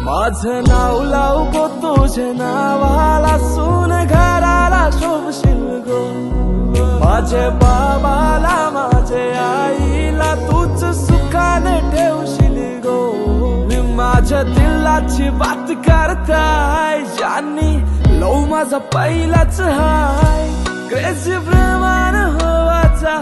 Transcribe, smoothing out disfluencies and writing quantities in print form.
माझं नाव लाव गो तुझे नावाला, सून घराला शोभशील गो. माझे बाबाला माझे आईला तूच सुखाने ठेवशील गो. मी माझ्या दिलाची बात करताय, ज्यांनी लव माझा पहिलाच हाय. क्रेझी प्रमाण होवाचा.